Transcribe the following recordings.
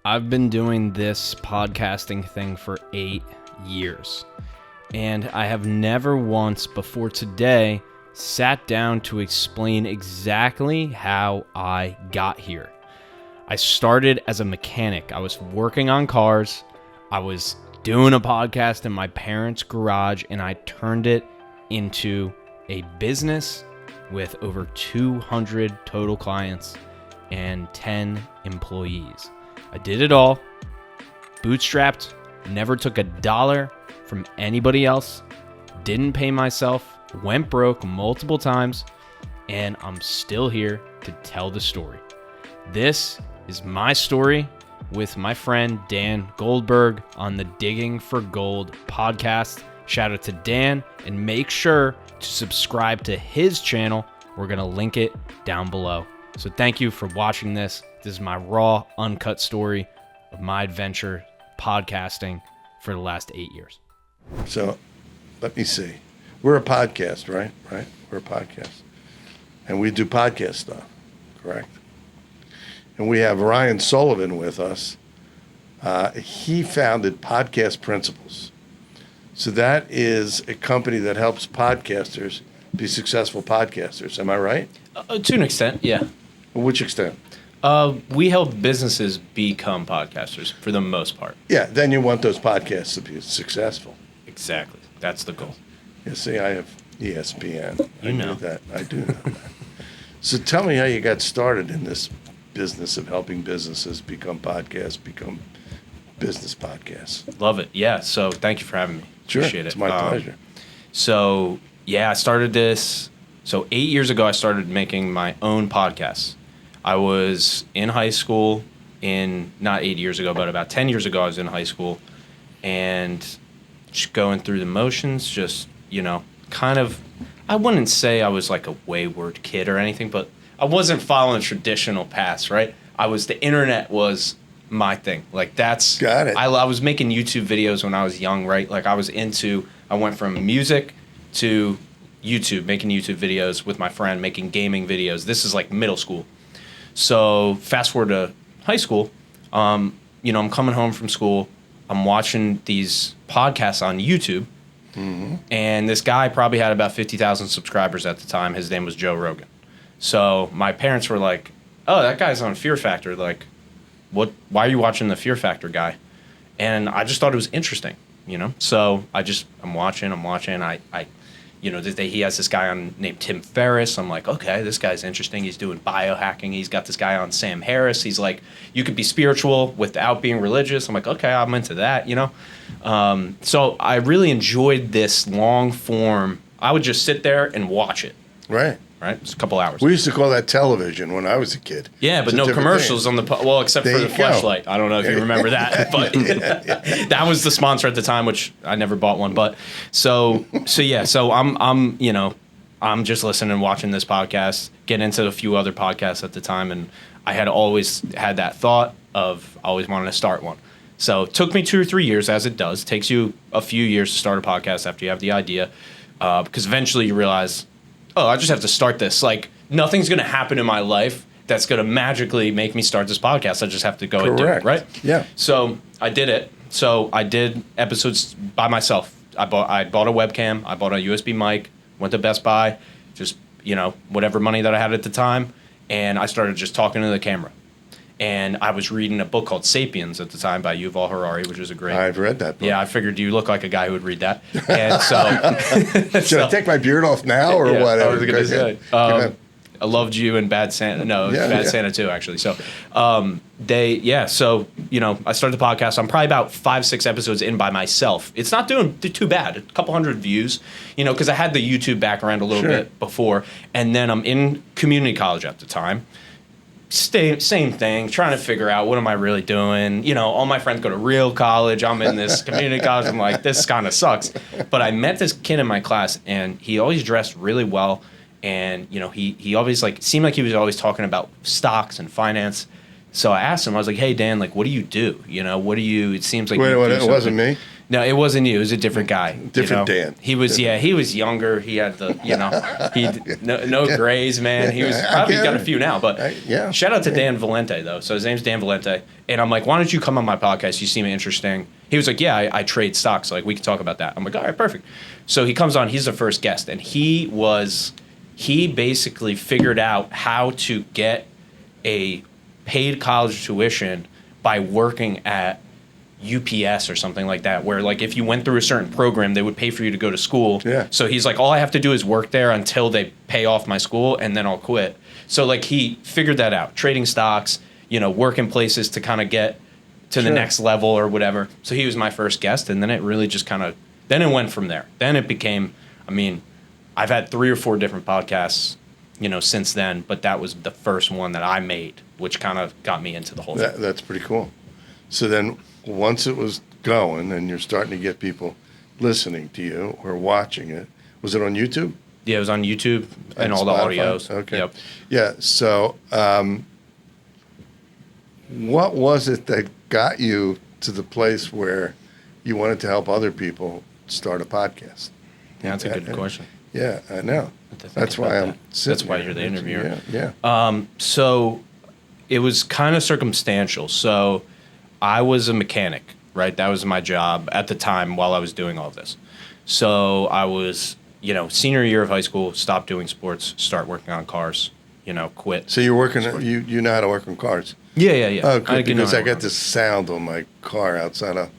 I've been doing this podcasting thing for 8 years, and I have never once before today sat down to explain exactly how I got here. I started as a mechanic. I was working on cars. I was doing a podcast in my parents' garage, and I turned it into a business with over 200 total clients and 10 employees. I did it all, bootstrapped, never took a dollar from anybody else, didn't pay myself, went broke multiple times, and I'm still here to tell the story. This is my story with my friend Dan Goldberg on the Digging for Gold podcast. Shout out to Dan, and make sure to subscribe to his channel. We're going to link it down below. So thank you for watching this. This is my raw, uncut story of my adventure podcasting for the last 8 years. So let me see. We're a podcast, right? We're a podcast. And we do podcast stuff, correct? And we have Ryan Sullivan with us. He founded Podcast Principles. So that is a company that helps podcasters be successful podcasters. Am I right? To an extent, yeah. Which extent? We help businesses become podcasters for the most part. Yeah, then you want those podcasts to be successful. Exactly. That's the goal. You see, I have ESPN. You know that. I do know that. So tell me how you got started in this business of helping businesses become business podcasts. Love it. Yeah. So thank you for having me. Sure. Appreciate it. It's my pleasure. So yeah, I started this. So 8 years ago, I started making my own podcasts. I was in high school not 8 years ago, but about 10 years ago, I was in high school and just going through the motions, just, kind of, I wouldn't say I was like a wayward kid or anything, but I wasn't following traditional paths, right? The internet was my thing. Like that's, got it. I was making YouTube videos when I was young, right? Like I went from music to YouTube, making YouTube videos with my friend, making gaming videos. This is like middle school. So fast forward to high school, I'm coming home from school. I'm watching these podcasts on YouTube. Mm-hmm. And this guy probably had about 50,000 subscribers at the time. His name was Joe Rogan. So my parents were like, oh, that guy's on Fear Factor. Like, why are you watching the Fear Factor guy? And I just thought it was interesting, So I'm watching. He has this guy on named Tim Ferriss. I'm like, okay, this guy's interesting. He's doing biohacking. He's got this guy on Sam Harris. He's like, you could be spiritual without being religious. I'm like, okay, I'm into that, So I really enjoyed this long form. I would just sit there and watch it. Right. It's a couple hours. We used to call that television when I was a kid. Yeah, but no commercials thing. except for the flashlight. I don't know if you remember that, but that was the sponsor at the time, which I never bought one. But so I'm just listening and watching this podcast, getting into a few other podcasts at the time, and I had always had that thought of always wanting to start one. So it took me 2 or 3 years, as it does. It takes you a few years to start a podcast after you have the idea, because eventually you realize, oh, I just have to start this. Like, nothing's going to happen in my life that's going to magically make me start this podcast. I just have to go and do it, right? Yeah. So I did it. So I did episodes by myself. I bought a webcam. I bought a USB mic, went to Best Buy, just, whatever money that I had at the time, and I started just talking to the camera. And I was reading a book called Sapiens at the time by Yuval Harari, which is a great... I've read that book. Yeah, I figured you look like a guy who would read that. And so... Should I take my beard off now or what? I was going to say. I loved you and Bad Santa. No, Bad Santa too, actually. So, I started the podcast. I'm probably about 5-6 episodes in by myself. It's not doing too bad. A couple hundred views, because I had the YouTube background a little bit before. And then I'm in community college at the time. Same thing, trying to figure out what am I really doing. All my friends go to real college. I'm in this community college. I'm like, this kind of sucks. But I met this kid in my class, and he always dressed really well. And, he always seemed like he was always talking about stocks and finance. So I asked him, I was like, hey, Dan, what do you do? It seems like Wait, it wasn't me? No, it wasn't you. It was a different guy. Different Dan. He was he was younger. He had the no grays, man. He was probably got a few now, but shout out to Dan Valente though. So his name's Dan Valente, and I'm like, why don't you come on my podcast? You seem interesting. He was like, yeah, I trade stocks. Like we can talk about that. I'm like, all right, perfect. So he comes on. He's the first guest, and he basically figured out how to get a paid college tuition by working at UPS or something like that, where like if you went through a certain program, they would pay for you to go to school. Yeah. So he's like, all I have to do is work there until they pay off my school, and then I'll quit. So like he figured that out, trading stocks, working places to kind of get to the next level or whatever. So he was my first guest, and then it really just then it went from there. Then it became, I've had 3 or 4 different podcasts, since then, but that was the first one that I made, which kind of got me into the whole thing. That's pretty cool. So then once it was going and you're starting to get people listening to you or watching it, was it on YouTube? Yeah, it was on YouTube and all Spotify? the audios. Okay. Yep. Yeah. So what was it that got you to the place where you wanted to help other people start a podcast? Yeah, that's a good question. Yeah, I know. That's why I'm sitting That's why here. you're the interviewer. Yeah. So it was kind of circumstantial. So I was a mechanic, right? That was my job at the time while I was doing all this. So I was, senior year of high school, stopped doing sports, start working on cars, quit. So you're working, you know how to work on cars? Yeah. Oh, good, because I got this sound on my car outside of...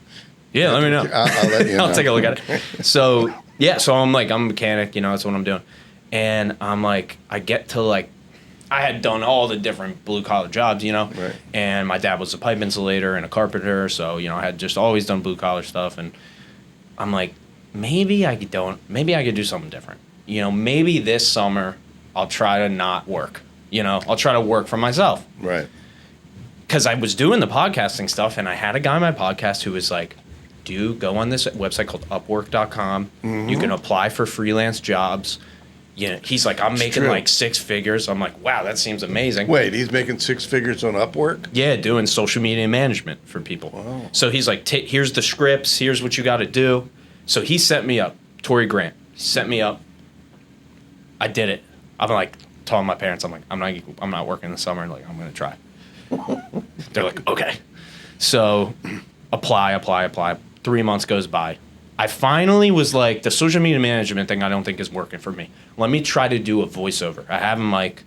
Yeah, let me know. I'll let you know. I'll take a look at it. So, so I'm like, I'm a mechanic, that's what I'm doing. And I'm like, I get to like, I had done all the different blue collar jobs, Right. And my dad was a pipe insulator and a carpenter. So, I had just always done blue collar stuff. And I'm like, maybe I could do something different. Maybe this summer I'll try to not work, I'll try to work for myself. Right. Because I was doing the podcasting stuff, and I had a guy on my podcast who was like, go on this website called Upwork.com. Mm-hmm. You can apply for freelance jobs. He's like, I'm making like 6 figures. I'm like, wow, that seems amazing. Wait, he's making 6 figures on Upwork? Yeah, doing social media management for people. Wow. So he's like, here's the scripts. Here's what you got to do. So he set me up. Tory Grant set me up. I did it. I'm like telling my parents, I'm like, I'm not working this summer. Like, I'm going to try. They're like, okay. So apply. 3 months goes by. I finally was like, the social media management thing I don't think is working for me. Let me try to do a voiceover. I have him like,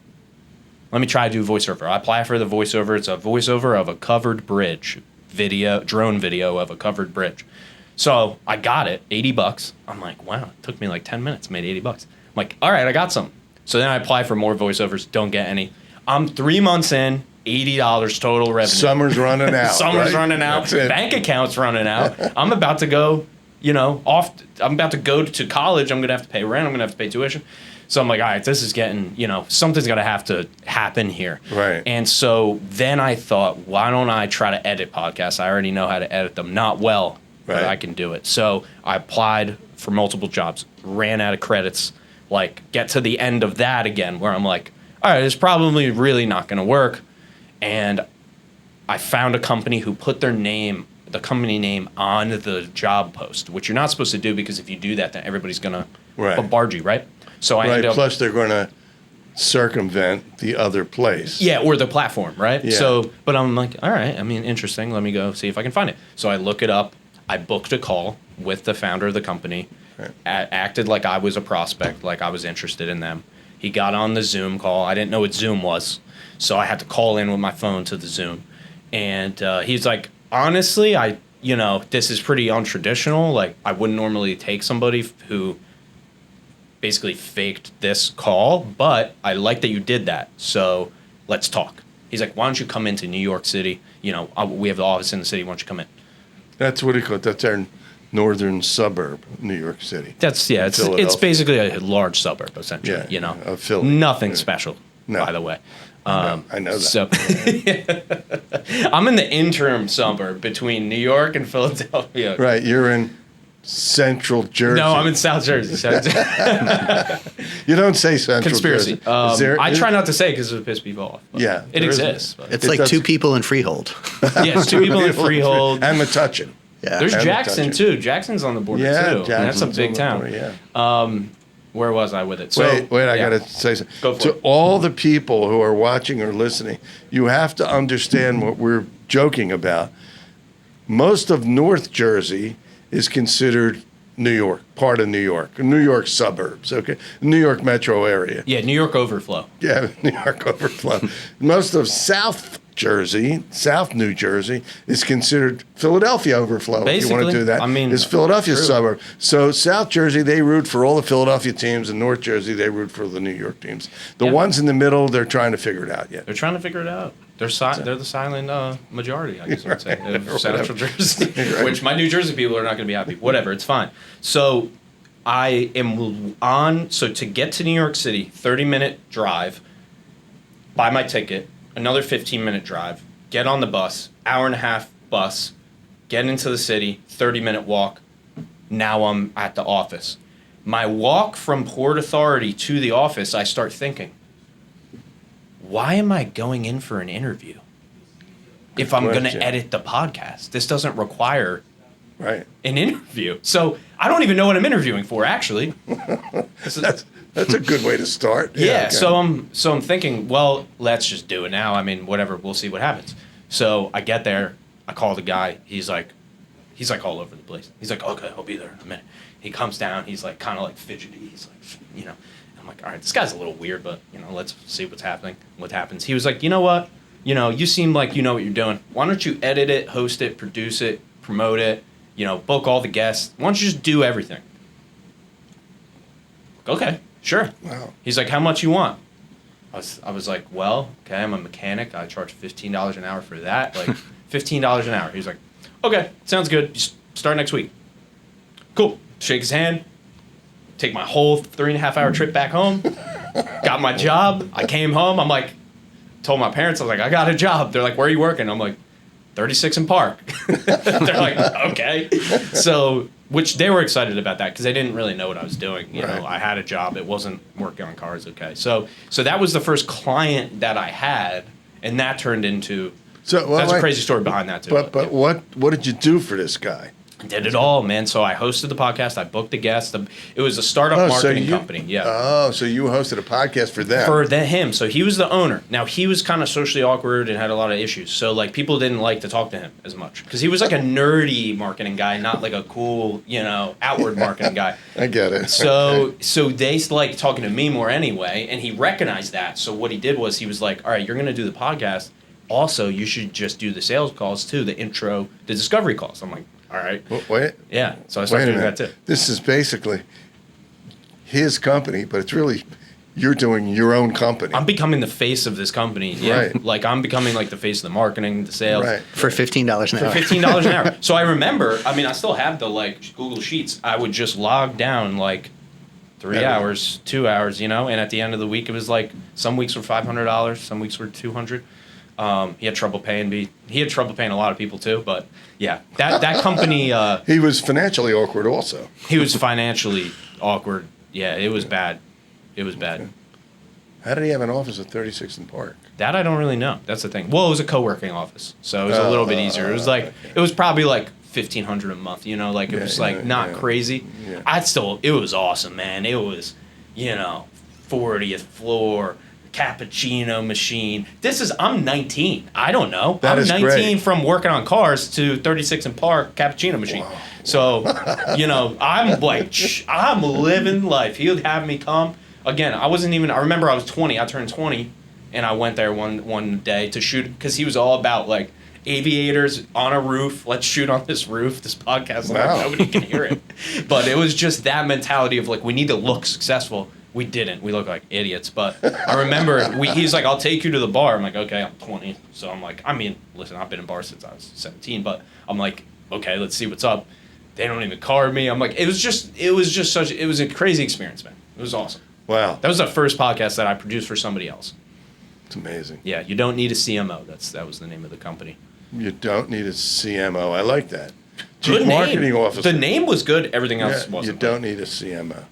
let me try to do voiceover. I apply for the voiceover. It's a voiceover of a covered bridge drone video of a covered bridge. So I got it, $80. I'm like, wow, it took me like 10 minutes, made $80. I'm like, all right, I got some. So then I apply for more voiceovers, don't get any. I'm 3 months in, $80 total revenue. Summer's running out. Summer's running out. Bank account's running out. I'm about to go, I'm about to go to college. I'm going to have to pay rent. I'm going to have to pay tuition. So I'm like, all right, this is getting, something's going to have to happen here. Right. And so then I thought, why don't I try to edit podcasts? I already know how to edit them. Not well, but I can do it. So I applied for multiple jobs, ran out of credits, like get to the end of that again, where I'm like, all right, it's probably really not going to work. And I found a company who put the company name on the job post, which you're not supposed to do, because if you do that, then everybody's going to bombard you, right? So I ended up... Plus, they're going to circumvent the other place. Yeah, or the platform, right? Yeah. So, but I'm like, all right, interesting. Let me go see if I can find it. So I look it up. I booked a call with the founder of the company, acted like I was a prospect, like I was interested in them. He got on the Zoom call. I didn't know what Zoom was, so I had to call in with my phone to the Zoom. And he's like, honestly, this is pretty untraditional. Like, I wouldn't normally take somebody who basically faked this call, but I like that you did that, so let's talk. He's like, why don't you come into New York City? We have the office in the city. Why don't you come in? That's what he called it. That's our northern suburb, New York City. It's basically a large suburb, essentially. Of Philly. Nothing special, by the way. I know that. So I'm in the interim suburb between New York and Philadelphia. Right, you're in Central Jersey. No, I'm in South Jersey. You don't say Central Conspiracy. Jersey. I try not to say because it would piss people off. It exists. It's like 2 people in Freehold. Yeah, it's 2 people in Freehold. And Metuchen. Yeah. There's And Jackson Metuchen. too. Jackson's on the border too. And that's a Jackson's big on the town. border, yeah. Where was I with it? So, Wait, I yeah. got to say something. Go for To it. all the people who are watching or listening, you have to understand what we're joking about. Most of North Jersey is considered New York, part of New York suburbs, okay? New York metro area. Yeah, New York overflow. Yeah, New York overflow. Most of South New Jersey is considered Philadelphia overflow. If you want Basically, to do that, I mean, it's Philadelphia true. suburb. So South Jersey, they root for all the Philadelphia teams, and North Jersey, they root for the New York teams. The Yeah. ones in the middle, they're trying to figure it out yet. They're trying to figure it out. They're the silent majority, I guess I would say, Right, of or Central whatever. Jersey, Right. which my New Jersey people are not going to be happy. Whatever, it's fine. So I am on. So to get to New York City, 30-minute drive. Buy my ticket. Another 15-minute drive. Get on the bus. Hour and a half bus. Get into the city. 30-minute walk. Now I'm at the office. My walk from Port Authority to the office, I start thinking, why am I going in for an interview if I'm going question. to edit the podcast? This doesn't require Right. an interview. So I don't even know what I'm interviewing for, actually. That's a good way to start. Yeah, okay. so I'm thinking, well, let's just do it now. I mean, whatever, we'll see what happens. So I get there, I call the guy. He's like all over the place. He's like, okay, I'll be there in a minute. He comes down. He's like kind of like fidgety. He's like, I'm like, all right, this guy's a little weird, but let's see what's happening. What happens? He was like, you know what? You seem like you know what you're doing. Why don't you edit it, host it, produce it, promote it? Book all the guests. Why don't you just do everything? Okay, sure. Wow. He's like, how much you want? I was like, well, okay, I'm a mechanic. I charge $15 an hour for that. Like, $15 an hour. He's like, okay, sounds good. Just start next week. Cool. Shake his hand. Take my whole 3.5-hour trip back home. Got my job. I came home. I'm like, told my parents, I was like, I got a job. They're like, where are you working? I'm like, 36 and Park. They're like, okay. So, which they were excited about that because they didn't really know what I was doing. You know, I had a job. It wasn't working on cars. Okay. So that was the first client that I had, and that turned into. That's a crazy story behind that too. But yeah. what did you do for this guy? I did it all, man. So I hosted the podcast. I booked the guests. It was a startup marketing company. Yeah. Oh, so you hosted a podcast for them? For him. So he was the owner. Now, he was kind of socially awkward and had a lot of issues. So, like, people didn't like to talk to him as much. Because he was like a nerdy marketing guy, not like a cool, outward marketing guy. I get it. So they liked talking to me more anyway. And he recognized that. So what he did was he was like, all right, you're going to do the podcast. Also, you should just do the sales calls too, the intro, the discovery calls. I'm like, all right. Wait. Yeah. So I started doing that too. This is basically his company, but it's really you're doing your own company. I'm becoming the face of this company. Yeah. Right. Like I'm becoming like the face of the marketing, the sales. Right. For $15 an hour. For $15 an hour. So I remember, I still have the Google Sheets. I would just log down 3 hours, 2 hours, and at the end of the week it was like some weeks were $500, some weeks were $200. He had trouble paying me. He had trouble paying a lot of people too, but yeah, that company. He was financially awkward also. He was financially awkward. Yeah, it was bad. It was bad. Okay. How did he have an office at 36 and Park? That I don't really know. That's the thing. Well, it was a co-working office, so it was a little bit easier. It was it was probably $1,500 a month. It was not crazy. Yeah. It was awesome, man. It was, 40th floor. Cappuccino machine. I'm 19. I don't know. I'm 19 great. From working on cars to 36 and Park cappuccino machine. Wow. So, I'm living life. He would have me come. Again, I remember I was 20. I turned 20 and I went there one day to shoot because he was all about aviators on a roof. Let's shoot on this roof. This podcast, nobody can hear it. But it was just that mentality of we need to look successful. We didn't. We look like idiots. But I remember he's like, I'll take you to the bar. I'm like, okay, I'm 20. So I'm like, listen, I've been in bars since I was 17. But I'm like, okay, let's see what's up. They don't even card me. I'm like, it was a crazy experience, man. It was awesome. Wow. That was the first podcast that I produced for somebody else. It's amazing. Yeah, you don't need a CMO. That was the name of the company. You don't need a CMO. I like that. Good Chief Marketing Officer. The name was good. Everything else wasn't. You don't need a CMO.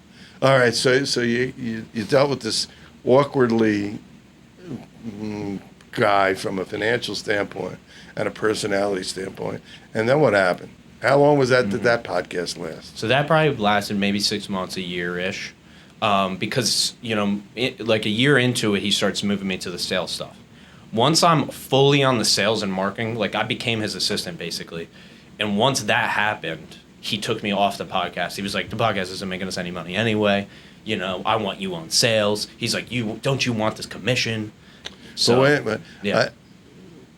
All right, so you dealt with this awkwardly guy from a financial standpoint and a personality standpoint, and then what happened? How long was that? Did that podcast last? So that probably lasted maybe 6 months, a year-ish. Because, like a year into it, he starts moving me to the sales stuff. Once I'm fully on the sales and marketing, like I became his assistant basically. And once that happened, he took me off the podcast. He was like, the podcast isn't making us any money anyway. I want you on sales. He's like, don't you want this commission? So wait a minute. Yeah.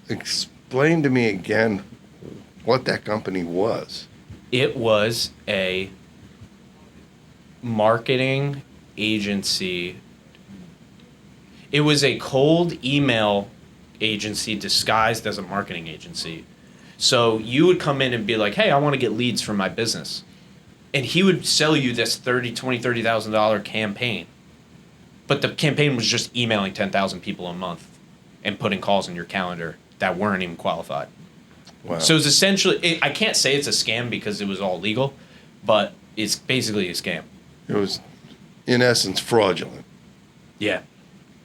Explain to me again what that company was. It was a marketing agency. It was a cold email agency disguised as a marketing agency. So you would come in and be like, hey, I want to get leads for my business. And he would sell you this $30,000 campaign. But the campaign was just emailing 10,000 people a month and putting calls in your calendar that weren't even qualified. Wow. So it's essentially, I can't say it's a scam because it was all legal, but it's basically a scam. It was, in essence, fraudulent. Yeah.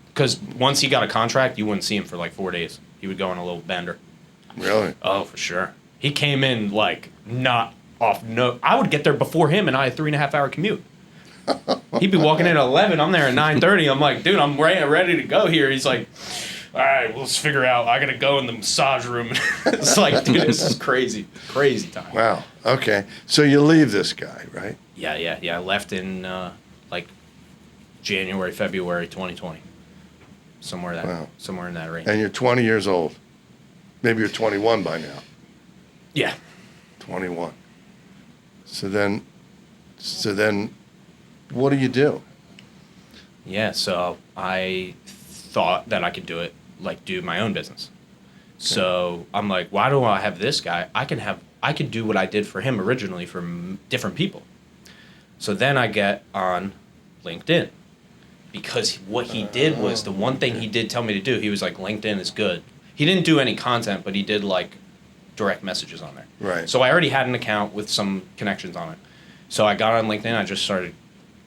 Because once he got a contract, you wouldn't see him for like 4 days. He would go on a little bender. Really? Oh, for sure. He came in like not off. No, I would get there before him, and I had a 3.5 hour commute. He'd be walking in at 11. I'm there at 9:30. I'm like, dude, I'm ready to go here. He's like, all right, well, let's figure out. I gotta go in the massage room. It's like, dude, this is crazy time. Wow. Okay. So you leave this guy, right? Yeah. I left in like January, February 2020. Somewhere in that range. And you're 20 years old. Maybe you're 21 by now. Yeah. 21. So then, what do you do? Yeah, so I thought that I could do my own business. Okay. So I'm like, why do I have this guy? I could do what I did for him originally for different people. So then I get on LinkedIn. Because what he did was, the one thing he did tell me to do, he was like, LinkedIn is good. He didn't do any content, but he did like direct messages on there. Right. So I already had an account with some connections on it. So I got on LinkedIn, I just started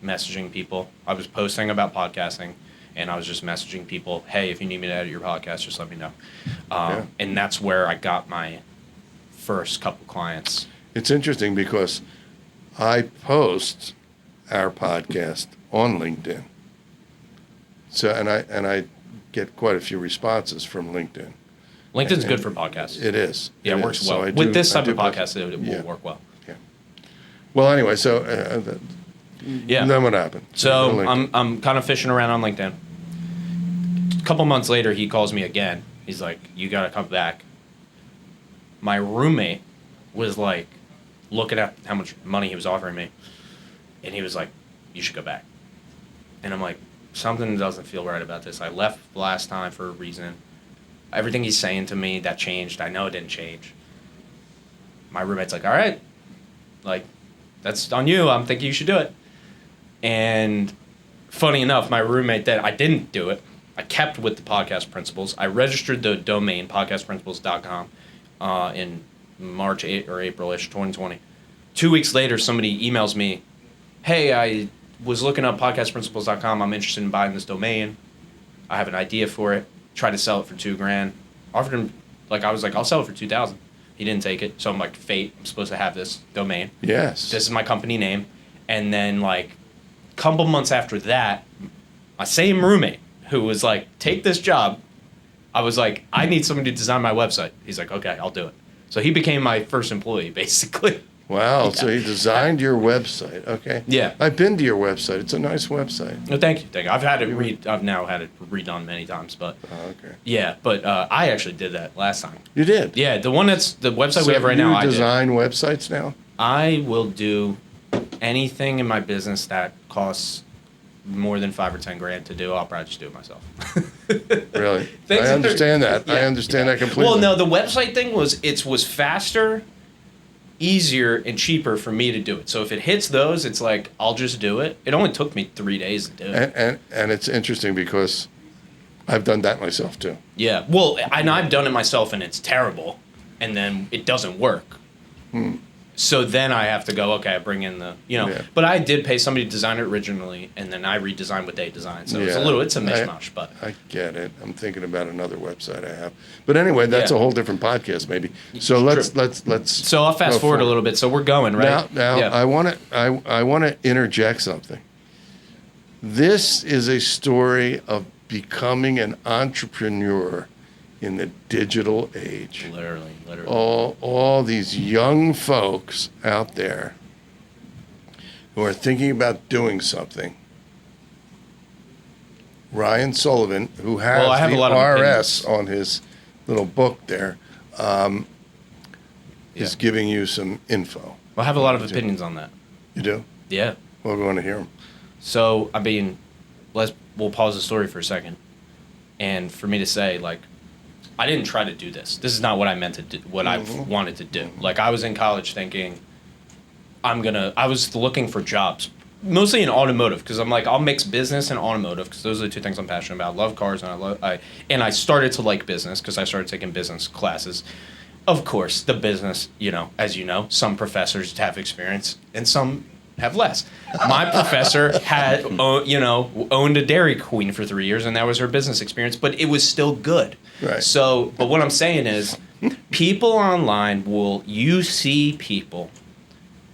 messaging people. I was posting about podcasting, and I was just messaging people, hey, if you need me to edit your podcast, just let me know. And that's where I got my first couple clients. It's interesting because I post our podcast on LinkedIn. So and I get quite a few responses from LinkedIn. LinkedIn's good for podcasts. It is. Yeah, it works well. With this type of podcast, it will work well. Yeah. Well, anyway, so then what happened? So I'm kind of fishing around on LinkedIn. A couple months later, he calls me again. He's like, you got to come back. My roommate was like looking at how much money he was offering me, and he was like, you should go back. And I'm like, something doesn't feel right about this. I left last time for a reason. Everything he's saying to me, that changed. I know it didn't change. My roommate's like, all right, like, that's on you. I'm thinking you should do it. And funny enough, my roommate I didn't do it. I kept with the podcast principles. I registered the domain, podcastprinciples.com, in March or April-ish, 2020. 2 weeks later, somebody emails me, hey, I was looking up podcastprinciples.com. I'm interested in buying this domain. I have an idea for it. Tried to sell it for $2,000. Offered him, I was like, I'll sell it for $2,000. He didn't take it. So I'm like, fate, I'm supposed to have this domain. Yes. This is my company name. And then a couple months after that, my same roommate who was like, take this job. I was like, I need somebody to design my website. He's like, okay, I'll do it. So he became my first employee, basically. Wow, Yeah. So he designed your website. Okay. Yeah. I've been to your website. It's a nice website. No, thank you. I've now had it redone many times, but okay. Yeah, but I actually did that last time. You did? Yeah, the website we have right now. You design websites now? I will do anything in my business that costs more than $5 or $10,000 to do. I'll probably just do it myself. Really? I understand that. Yeah, I understand that completely. Well, no, the website thing was faster, easier, and cheaper for me to do it. So if it hits those, it's like I'll just do it. It only took me 3 days to do it. And it's interesting because I've done that myself too. Yeah. Well, and I've done it myself, and it's terrible, and then it doesn't work. So then I have to go, okay, I bring in the, Yeah. but I did pay somebody to design it originally, and then I redesigned what they designed. So it's a mishmash, but. I get it. I'm thinking about another website I have. But anyway, that's Yeah. a whole different podcast maybe. So let's. So I'll fast forward a little bit. So we're going, right? Now Yeah. I want to interject something. This is a story of becoming an entrepreneur in the digital age. Literally. All these young folks out there who are thinking about doing something. Ryan Sullivan, who has I have the a lot of RS opinions. on his little book there, is giving you some info. Well, I have a lot of opinions on that. You do? Yeah. Well, we want to hear them. So, I mean, we'll pause the story for a second. And for me to say, like, I didn't try to do this. This is not what I meant to do, what I wanted to do. Like, I was in college thinking, I was looking for jobs, mostly in automotive, because I'm like, I'll mix business and automotive, because those are the two things I'm passionate about. I love cars, and I started to like business, because I started taking business classes. Of course, the business, as you know, some professors have experience, and some have less. My professor had, owned a Dairy Queen for 3 years, and that was her business experience, but it was still good. Right. So, but what I'm saying is, people online you see people,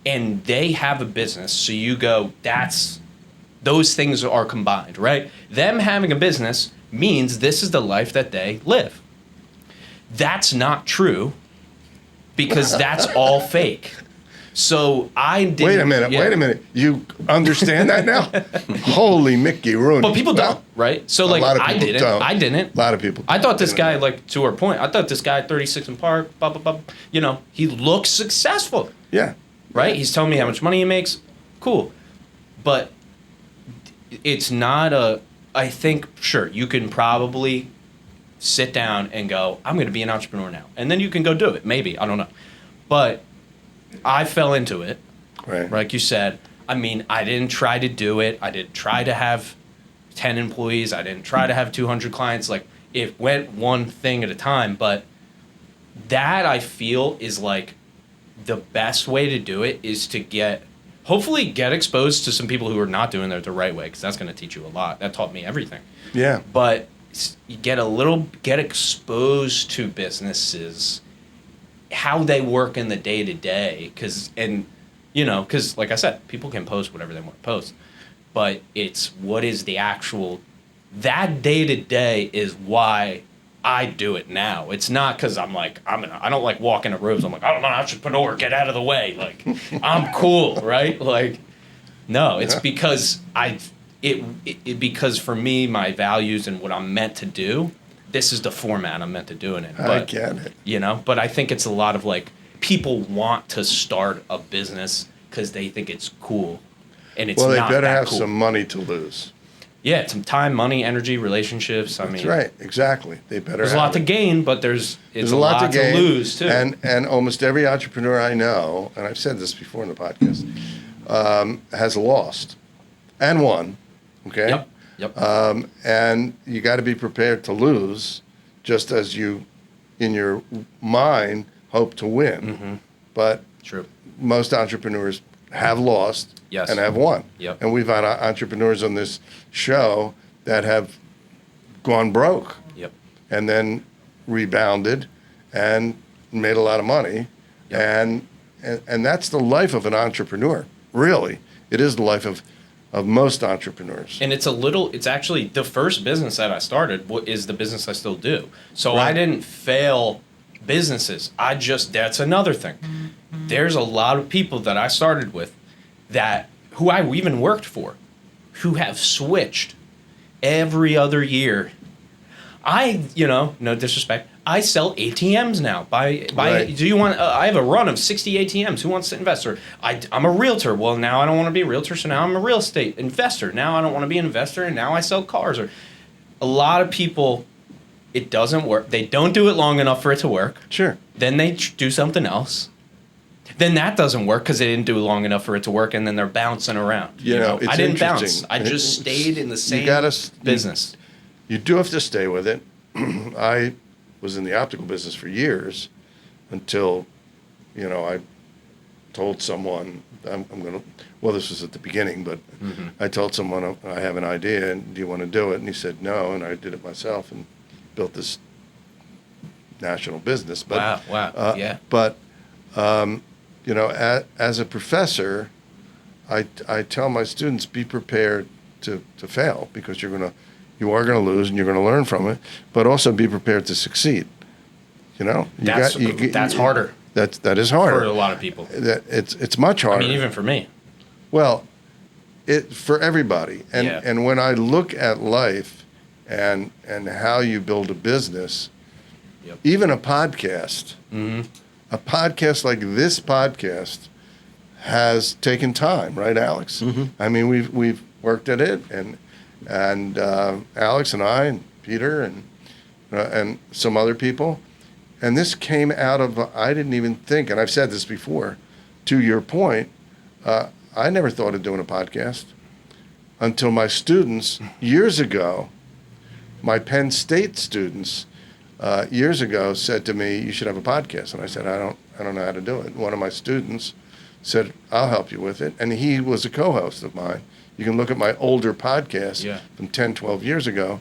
and they have a business, so you go, those things are combined, right? Them having a business means this is the life that they live. That's not true, because that's all fake. So I didn't. Wait a minute. You understand that now? Holy Mickey Rooney. But people don't, right? So like, I didn't. A lot of people don't. I thought this guy, like, to our point, I thought this guy, 36 in park, blah, blah, blah, he looks successful. Yeah. Right? He's telling me how much money he makes. Cool. But it's not I think, sure, you can probably sit down and go, I'm going to be an entrepreneur now. And then you can go do it. Maybe. I don't know. But I fell into it. Right. Like you said. I mean, I didn't try to do it. I didn't try to have 10 employees. I didn't try to have 200 clients. Like, it went one thing at a time. But that, I feel, is like the best way to do it is to hopefully get exposed to some people who are not doing it the right way, because that's going to teach you a lot. That taught me everything. Yeah. But you get exposed to businesses, how they work in the day-to-day, because like I said, people can post whatever they want to post, but it's what is the actual, that day-to-day is why I do it now. It's not because I'm like, I don't like walking in robes. I'm like, I'm an entrepreneur, get out of the way. Like, I'm cool, right? Like, no, it's because because for me, my values and what I'm meant to do, this is the format I'm meant to do it in. But, I get it. But I think it's a lot of like, people want to start a business because they think it's cool. And it's not that cool. Well, they better have some money to lose. Yeah, some time, money, energy, relationships. That's right, exactly. They better. There's a lot to gain, but there's a lot to gain, lose too. And almost every entrepreneur I know, and I've said this before in the podcast, has lost and won. Okay. Yep. And you got to be prepared to lose, just as you, in your mind, hope to win. Mm-hmm. But true. Most entrepreneurs have lost. Yes. And have won. Yep. And we've had entrepreneurs on this show that have gone broke. Yep. And then rebounded and made a lot of money. Yep. And that's the life of an entrepreneur. Really. It is the life of most entrepreneurs. And it's actually the first business that I started is the business I still do. So right. I didn't fail businesses. That's another thing. Mm-hmm. There's a lot of people that I started with who I even worked for, who have switched every other year. No disrespect, I sell ATMs now. Right. Do you want? I have a run of 60 ATMs. Who wants to invest? Or I'm a realtor. Well, now I don't want to be a realtor, so now I'm a real estate investor. Now I don't want to be an investor, and now I sell cars. Or a lot of people, it doesn't work. They don't do it long enough for it to work. Sure. Then they do something else. Then that doesn't work because they didn't do it long enough for it to work, and then they're bouncing around. It's I didn't bounce. interesting. I just stayed in the same business. You do have to stay with it. I was in the optical business for years until, I told someone, I'm going to, well, this was at the beginning, but I told someone I have an idea, and do you want to do it? And he said no, and I did it myself and built this national business. But, Wow. Yeah. But, you know, as a professor, I tell my students, be prepared to fail, because you are going to lose and you're going to learn from it, but also be prepared to succeed. You know, That's harder. That is harder For a lot of people. It's much harder. I mean, even for me. Well, for everybody. And when I look at life and how you build a business, even a podcast, a podcast like this podcast has taken time, right, Alex? I mean, we've worked at it, and Alex and I and Peter and some other people. And this came out of, I didn't even think, and I've said this before, to your point, I never thought of doing a podcast until my students years ago, my Penn State students years ago said to me, you should have a podcast. And I said, I don't know how to do it. One of my students said, I'll help you with it. And he was a co-host of mine. You can look at my older podcast from 10, 12 years ago.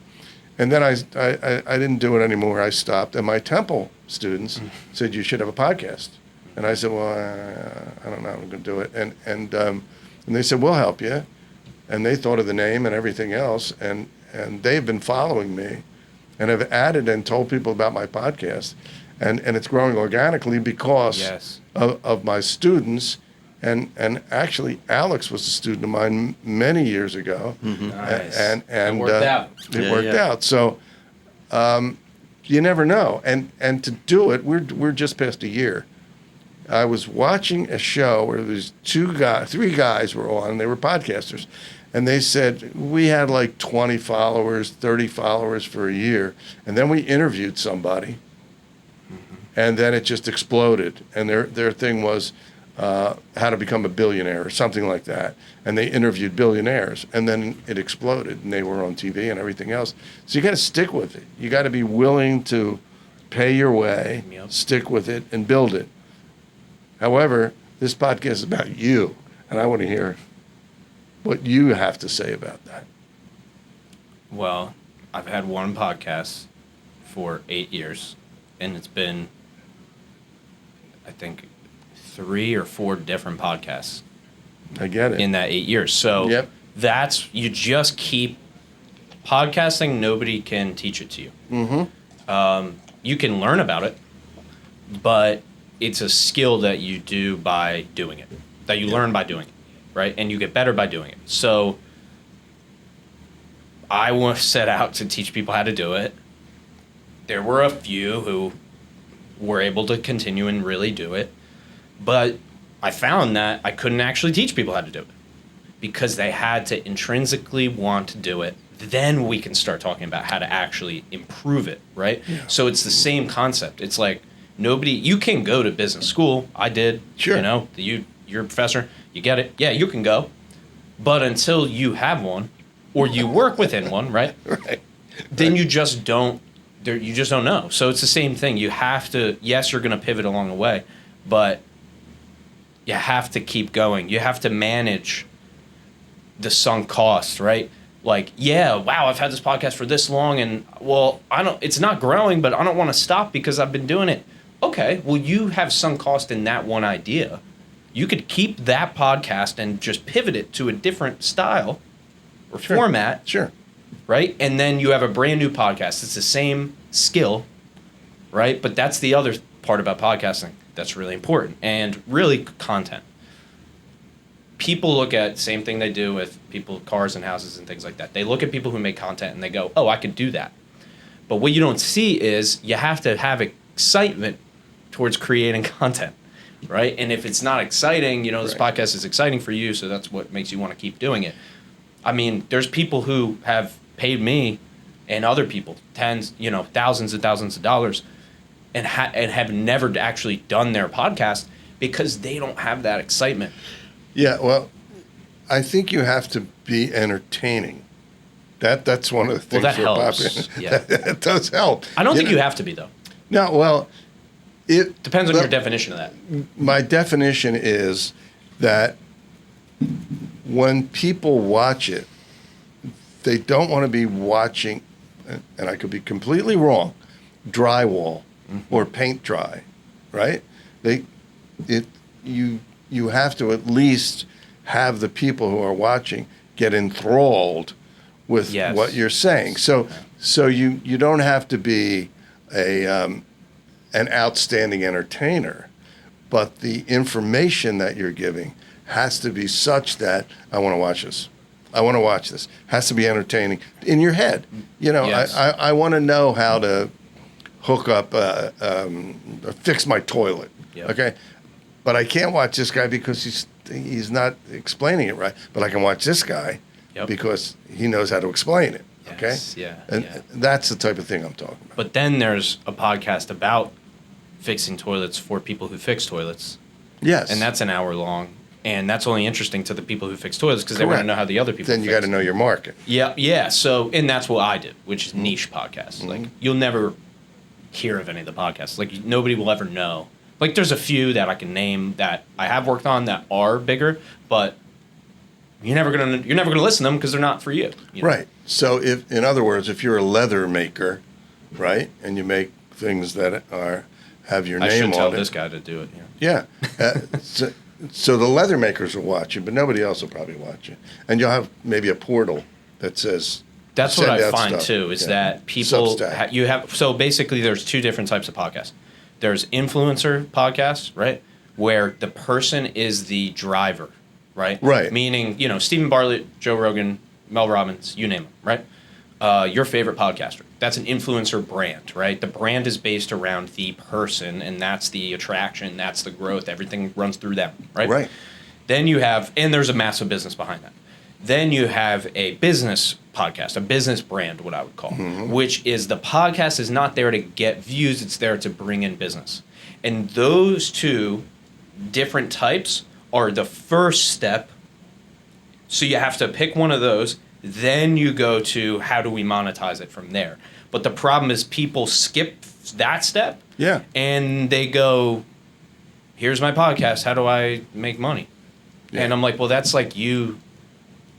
And then I didn't do it anymore. I stopped. And my Temple students said, you should have a podcast. And I said, well, I don't know. I'm going to do it. And they said, we'll help you. And they thought of the name and everything else. And they've been following me and have added and told people about my podcast. And it's growing organically because of my students. And actually, Alex was a student of mine many years ago. Nice. And it worked out. It worked out. So you never know. And to do it, we're just past a year. I was watching a show where there's three guys were on, and they were podcasters. And they said, we had like 20 followers, 30 followers for a year. And then we interviewed somebody, and then it just exploded. And their thing was how to become a billionaire or something like that. And they interviewed billionaires, and then it exploded, and they were on TV and everything else. So you got to stick with it. You got to be willing to pay your way, stick with it, and build it. However, this podcast is about you, and I want to hear what you have to say about that. Well, I've had one podcast for 8 years, and it's been, I think, 3 or 4 different podcasts. I get it. In that 8 years. So you just keep podcasting. Nobody can teach it to you. You can learn about it, but it's a skill that you do by doing it, that you learn by doing it, right? And you get better by doing it. So I set out to teach people how to do it. There were a few who were able to continue and really do it, but I found that I couldn't actually teach people how to do it because they had to intrinsically want to do it. Then we can start talking about how to actually improve it, right? Yeah. So it's the same concept. It's like you can go to business school. I did. Sure. You know, you're a professor. You get it. Yeah, you can go. But until you have one or you work within one, right? Right. Then you just don't know. So it's the same thing. You have to, yes, you're going to pivot along the way, but you have to keep going. You have to manage the sunk cost, right? Like, wow, I've had this podcast for this long, and it's not growing, but I don't want to stop because I've been doing it. Okay, well, you have sunk cost in that one idea. You could keep that podcast and just pivot it to a different style or format. Sure. Right? And then you have a brand new podcast. It's the same skill, right? But that's the other part about podcasting that's really important, and really content. People look at the same thing they do with people, cars and houses and things like that. They look at people who make content and they go, oh, I could do that. But what you don't see is you have to have excitement towards creating content, right? And if it's not exciting, this podcast is exciting for you, so that's what makes you want to keep doing it. I mean, there's people who have paid me and other people thousands and thousands of dollars and have never actually done their podcast because they don't have that excitement. Yeah, well, I think you have to be entertaining. That's one of the things. Well, that helps. Yeah. It does help. I don't think you have to be, though. No, well, It Depends on your definition of that. My definition is that when people watch it, they don't want to be watching, and I could be completely wrong, drywall or paint dry, right? You have to at least have the people who are watching get enthralled with what you're saying. So you don't have to be an outstanding entertainer, but the information that you're giving has to be such that I want to watch this. I want to watch this. Has to be entertaining in your head. You know, I want to know how to hook up, fix my toilet. Yep. Okay, but I can't watch this guy because he's not explaining it right. But I can watch this guy because he knows how to explain it. Okay, and that's the type of thing I'm talking about. But then there's a podcast about fixing toilets for people who fix toilets. Yes, and that's an hour long. And that's only interesting to the people who fix toilets because they want to know how the other people Then you got to know your market. Yeah. So, and that's what I do, which is niche podcasts. Mm-hmm. Like, you'll never hear of any of the podcasts. Like, nobody will ever know. Like, there's a few that I can name that I have worked on that are bigger, but you're never gonna listen to them because they're not for you. You know? Right. So, in other words, if you're a leather maker, right, and you make things that have your name on it. I should tell this guy to do it. Yeah. So the leather makers will watch you, but nobody else will probably watch you. And you'll have maybe a portal that says. That's what I find too, is that people you have. So basically, there's two different types of podcasts. There's influencer podcasts, right, where the person is the driver, right? Right. Meaning, Stephen Bartlett, Joe Rogan, Mel Robbins, you name them, right? Your favorite podcaster. That's an influencer brand, right? The brand is based around the person, and that's the attraction, that's the growth. Everything runs through them, right? Right. Then you have, and there's a massive business behind that. Then you have a business podcast, a business brand, what I would call, which is the podcast is not there to get views, it's there to bring in business. And those two different types are the first step. So you have to pick one of those. Then you go to how do we monetize it from there. But the problem is people skip that step. Yeah. And they go, here's my podcast. How do I make money? Yeah. And I'm like, well, that's like you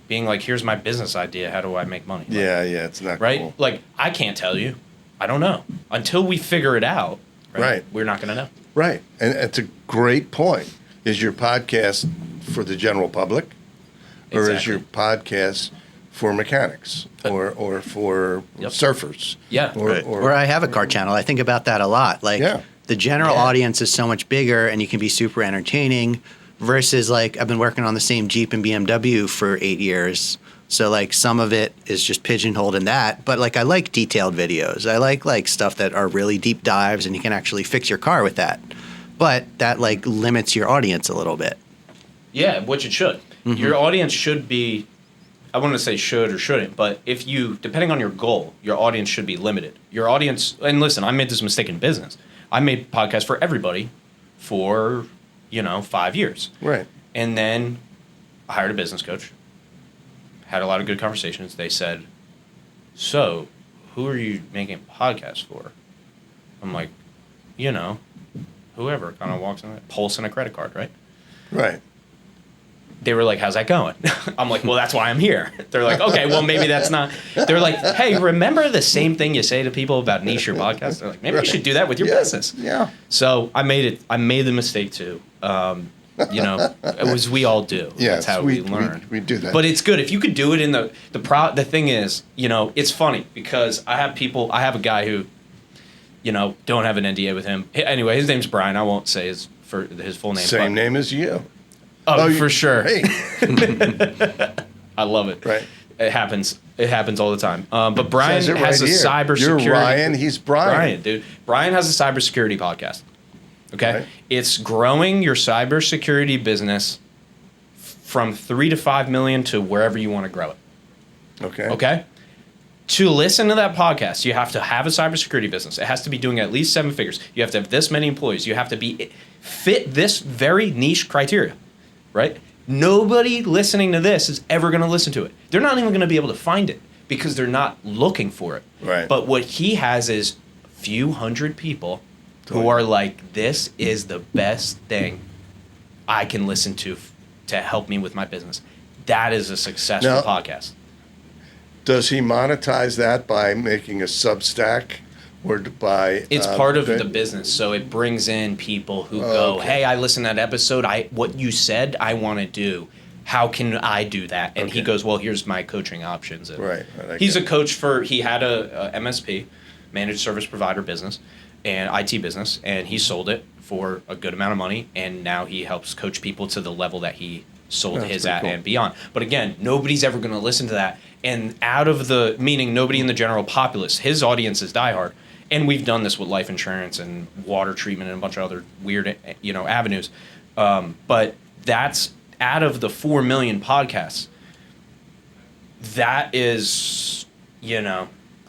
being like, here's my business idea. How do I make money? Like, yeah. It's not right. Cool. Like, I can't tell you. I don't know. Until we figure it out, right. We're not going to know. Right. And it's a great point. Is your podcast for the general public? Or is your podcast for mechanics or for surfers? Yeah. Or I have a car channel. I think about that a lot. Like the general audience is so much bigger and you can be super entertaining versus like I've been working on the same Jeep and BMW for 8 years. So like some of it is just pigeonholed in that. But like I like detailed videos. I like stuff that are really deep dives and you can actually fix your car with that. But that like limits your audience a little bit. Yeah, which it should. Mm-hmm. Your audience should be, I wouldn't say should or shouldn't, but if you, depending on your goal, your audience should be limited. Your audience, and listen, I made this mistake in business. I made podcasts for everybody for, 5 years. Right. And then I hired a business coach, had a lot of good conversations. They said, so who are you making podcasts for? I'm like, whoever kind of walks in, pulse and a credit card, right? Right. They were like, how's that going? I'm like, well, that's why I'm here. They're like, okay, well, maybe that's not. They're like, hey, remember the same thing you say to people about niche your podcast? They're like, maybe you should do that with your business. Yeah. So I made the mistake too. It was, we all do. Yeah, that's how we learn. We do that. But it's good. If you could do it in the thing is, it's funny because I have a guy who, don't have an NDA with him. Anyway, his name's Brian. I won't say his full name. Same name as you. Oh, for sure. Hey. I love it. Right. It happens all the time. But Brian has a cybersecurity. You're Ryan. He's Brian. Brian, dude. Brian has a cybersecurity podcast. Okay. Right. It's growing your cybersecurity business from 3 to 5 million to wherever you want to grow it. Okay. Okay. To listen to that podcast, you have to have a cybersecurity business. It has to be doing at least 7 figures. You have to have this many employees. You have to fit this very niche criteria. Right? Nobody listening to this is ever going to listen to it. They're not even going to be able to find it because they're not looking for it. Right. But what he has is a few hundred people who are like, this is the best thing I can listen to help me with my business. That is a successful podcast. Does he monetize that by making a Substack or by? It's part of the business, so it brings in people who go, "Hey, I listened to that episode. What you said, I want to do. How can I do that?" And he goes, "Well, here's my coaching options." And right. He's a coach he had a MSP, managed service provider business, and IT business, and he sold it for a good amount of money, and now he helps coach people to the level that he sold his at and beyond. But again, nobody's ever going to listen to that. And meaning nobody in the general populace, his audience is diehard. And we've done this with life insurance and water treatment and a bunch of other weird, avenues. But that's out of the 4 million podcasts. That is,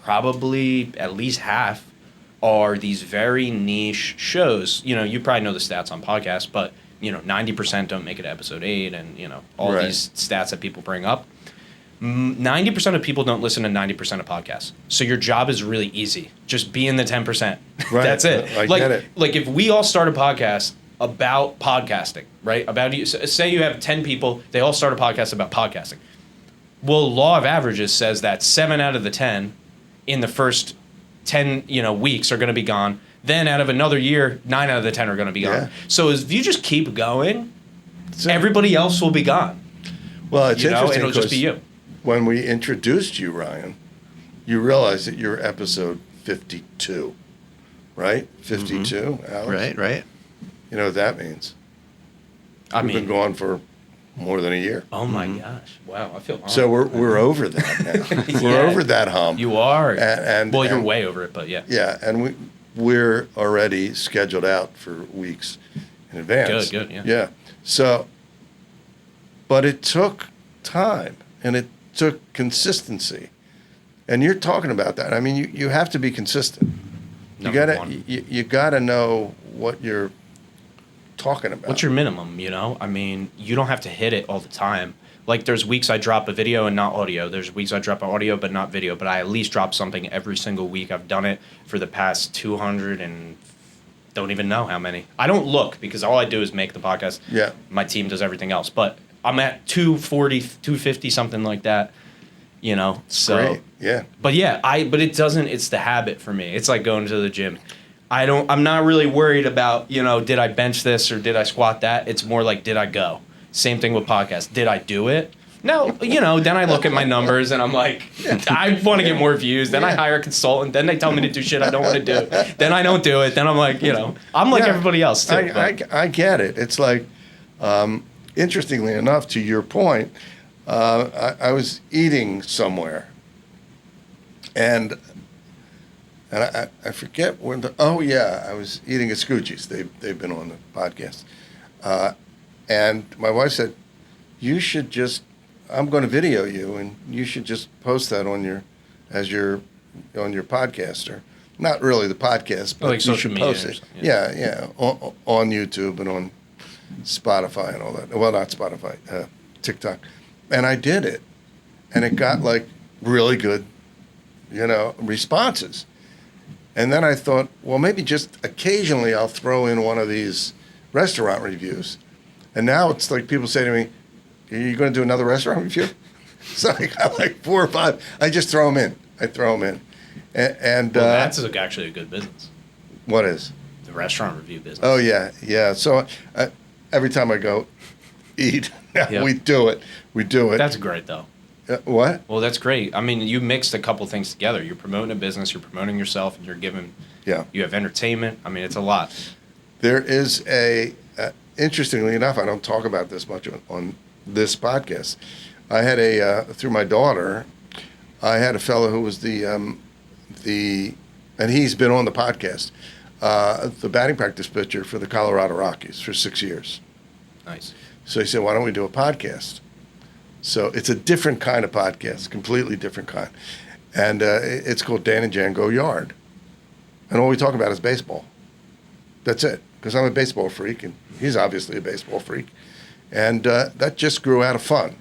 probably at least half are these very niche shows. You probably know the stats on podcasts, but 90% don't make it to episode 8, and all these stats that people bring up. 90% of people don't listen to 90% of podcasts. So your job is really easy. Just be in the 10%. Right. That's it. I get it. Like if we all start a podcast about podcasting, right? Say you have 10 people, they all start a podcast about podcasting. Well, law of averages says that 7 out of the 10 in the first 10, weeks are going to be gone. Then out of another year, 9 out of the 10 are going to be gone. So if you just keep going, everybody else will be gone. Well, it's interesting. It'll just be you. When we introduced you, Ryan, you realized that you're episode 52, right? 52, Alex? Right. You know what that means? We've been going for more than a year. Oh my gosh! Wow, I feel honored. So we're over that now. We're over that hump. You are. And you're way over it, but yeah. Yeah, and we're already scheduled out for weeks in advance. Good, yeah. Yeah. So, but it took time, and it took consistency, and you're talking about that. I mean, you have to be consistent. You gotta know what you're talking about. What's your minimum? I mean, you don't have to hit it all the time. Like there's weeks I drop a video and not audio. There's weeks I drop audio but not video. But I at least drop something every single week. I've done it for the past 200 and don't even know how many. I don't look because all I do is make the podcast. Yeah. My team does everything else. But I'm at 240, 250, something like that. So. Great. Yeah. But yeah, it's the habit for me. It's like going to the gym. I'm not really worried about, did I bench this or did I squat that? It's more like, did I go? Same thing with podcasts. Did I do it? No, then I look at my numbers and I'm like, I want to get more views. Then I hire a consultant. Then they tell me to do shit I don't want to do. Then I don't do it. Then I'm like, I'm like everybody else too. I get it. It's like, interestingly enough, to your point, I was eating somewhere and I forget when I was eating at Scoochie's. They've been on the podcast. And my wife said, you should just, I'm going to video you and you should just post that on your podcast, or not really the podcast, but like you social should media post it. Yeah. On YouTube and on Spotify and all that. Well, not Spotify, TikTok. And I did it. And it got like really good, responses. And then I thought, well, maybe just occasionally I'll throw in one of these restaurant reviews. And now it's like people say to me, are you going to do another restaurant review? So I got like 4 or 5. I just throw them in. And that's actually a good business. What is? The restaurant review business. Oh, yeah. So every time I go eat, we do it. That's great, though. What? Well, that's great. I mean, you mixed a couple things together. You're promoting a business, you're promoting yourself, and you're giving. Yeah. You have entertainment. I mean, it's a lot. There is interestingly enough, I don't talk about this much on this podcast. I had through my daughter, I had a fellow who was and he's been on the podcast, the batting practice pitcher for the Colorado Rockies for 6 years. Nice. So he said, why don't we do a podcast? So it's a different kind of podcast, completely different kind. And it's called Dan and Jan Go Yard. And all we talk about is baseball. That's it. Because I'm a baseball freak, and he's obviously a baseball freak. And that just grew out of fun.